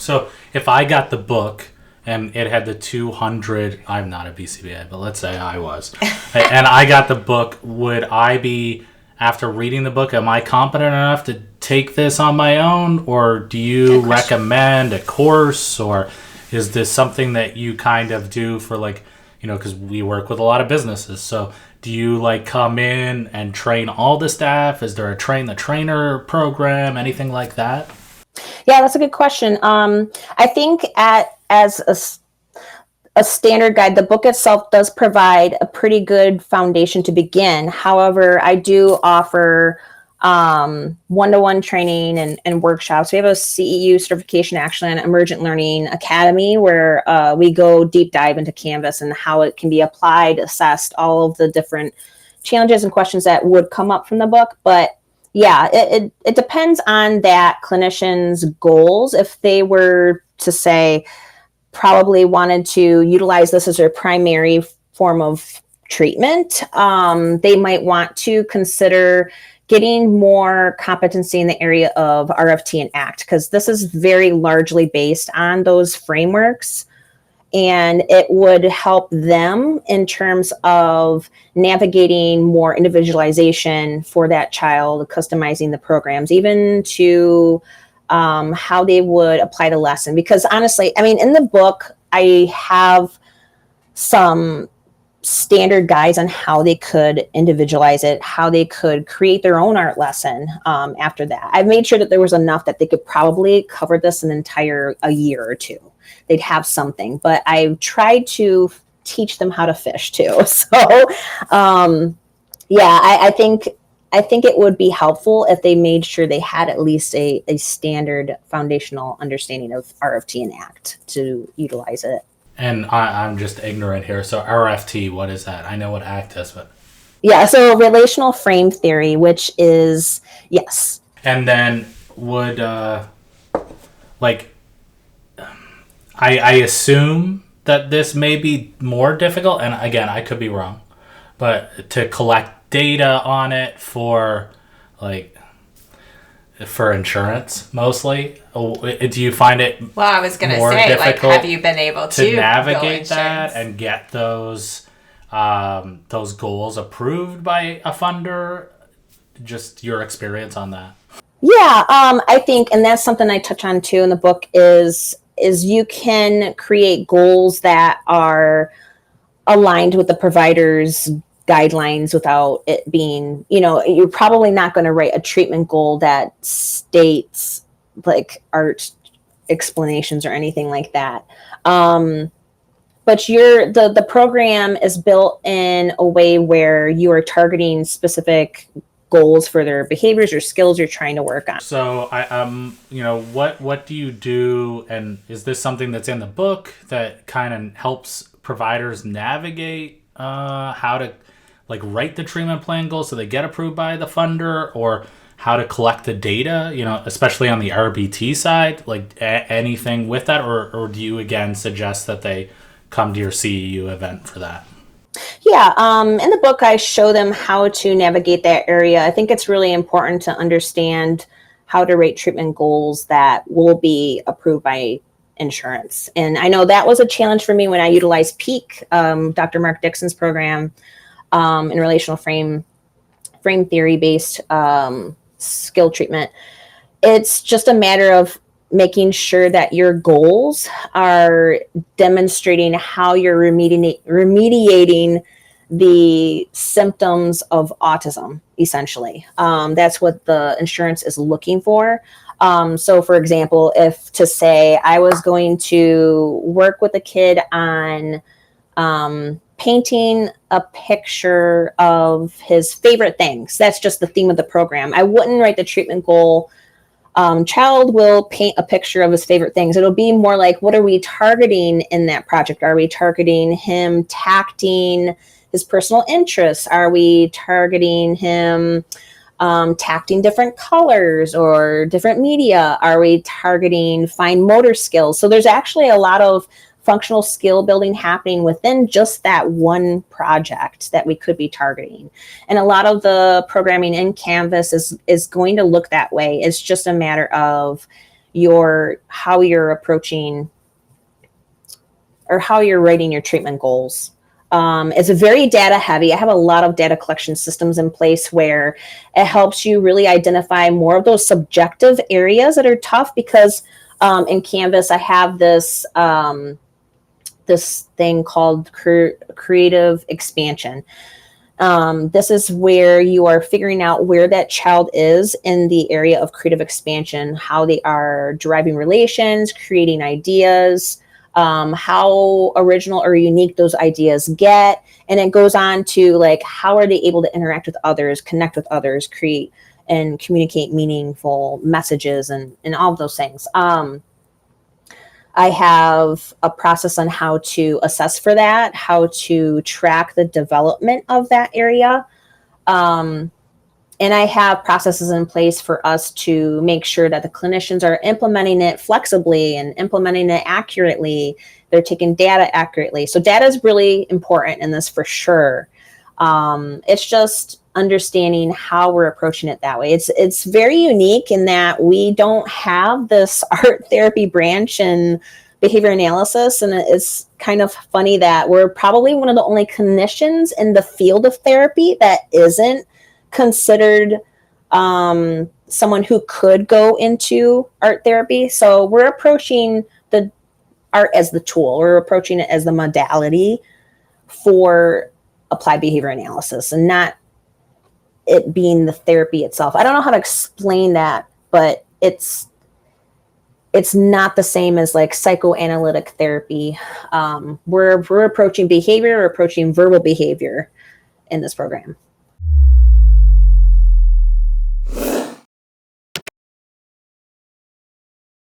So if I got the book and it had the 200, I'm not a BCBA, but let's say I was, and I got the book, would I be, after reading the book, am I competent enough to take this on my own? Or do you recommend a course? Or is this something that you kind of do for like, because we work with a lot of businesses. So do you like come in and train all the staff? Is there a train the trainer program, anything like that? Yeah, that's a good question. I think as a standard guide, the book itself does provide a pretty good foundation to begin. However, I do offer one-to-one training and workshops. We have a CEU certification actually on Emergent Learning Academy where we go deep dive into Canvas and how it can be applied, assessed, all of the different challenges and questions that would come up from the book. But yeah, it depends on that clinician's goals. If they were to say, probably wanted to utilize this as their primary form of treatment, they might want to consider getting more competency in the area of RFT and ACT, because this is very largely based on those frameworks. And it would help them in terms of navigating more individualization for that child, customizing the programs, even to how they would apply the lesson. Because honestly, I mean, in the book, I have some standard guides on how they could individualize it, how they could create their own art lesson after that. I've made sure that there was enough that they could probably cover this a year or two. They'd have something, but I've tried to teach them how to fish too. So yeah, I think it would be helpful if they made sure they had at least a standard foundational understanding of RFT and ACT to utilize it. And I'm just ignorant here. So RFT, what is that? I know what ACT is, but... Yeah, so relational frame theory, which is, yes. And then would, I assume that this may be more difficult, and again, I could be wrong, but to collect data on it for insurance mostly. Do you find it Well, I was going to say, have you been able to navigate that and get those goals approved by a funder? Just your experience on that. Yeah, I think, and that's something I touch on too in the book, is you can create goals that are aligned with the provider's guidelines without it being, you're probably not going to write a treatment goal that states like art explanations or anything like that. But the program is built in a way where you are targeting specific goals for their behaviors or skills you're trying to work on. So what do you do, and is this something that's in the book that kind of helps providers navigate how to write the treatment plan goals so they get approved by the funder, or how to collect the data, especially on the RBT side, anything with that, or do you again suggest that they come to your CEU event for that? Yeah, in the book, I show them how to navigate that area. I think it's really important to understand how to rate treatment goals that will be approved by insurance. And I know that was a challenge for me when I utilized PEAK, Dr. Mark Dixon's program, in relational frame theory-based skill treatment. It's just a matter of making sure that your goals are demonstrating how you're remediating the symptoms of autism, essentially. That's what the insurance is looking for. So for example, if to say I was going to work with a kid on painting a picture of his favorite things, that's just the theme of the program. I wouldn't write the treatment goal, child will paint a picture of his favorite things. It'll be more like, what are we targeting in that project? Are we targeting him tacting his personal interests? Are we targeting him tacting different colors or different media? Are we targeting fine motor skills? So there's actually a lot of functional skill building happening within just that one project that we could be targeting. And a lot of the programming in Canvas is going to look that way. It's just a matter of, how you're approaching or how you're writing your treatment goals. It's a very data heavy. I have a lot of data collection systems in place where it helps you really identify more of those subjective areas that are tough, because in Canvas, I have this this thing called creative expansion. This is where you are figuring out where that child is in the area of creative expansion, how they are deriving relations, creating ideas, how original or unique those ideas get. And it goes on to like, how are they able to interact with others, connect with others, create and communicate meaningful messages, and all of those things. I have a process on how to assess for that, how to track the development of that area. And I have processes in place for us to make sure that the clinicians are implementing it flexibly and implementing it accurately. They're taking data accurately. So data is really important in this for sure. It's just understanding how we're approaching it that way. It's very unique in that we don't have this art therapy branch in behavior analysis. And it's kind of funny that we're probably one of the only clinicians in the field of therapy that isn't considered someone who could go into art therapy. So we're approaching the art as the tool. We're approaching it as the modality for applied behavior analysis, and not it being the therapy itself. I don't know how to explain that, but it's not the same as like psychoanalytic therapy. We're approaching behavior, we're approaching verbal behavior in this program.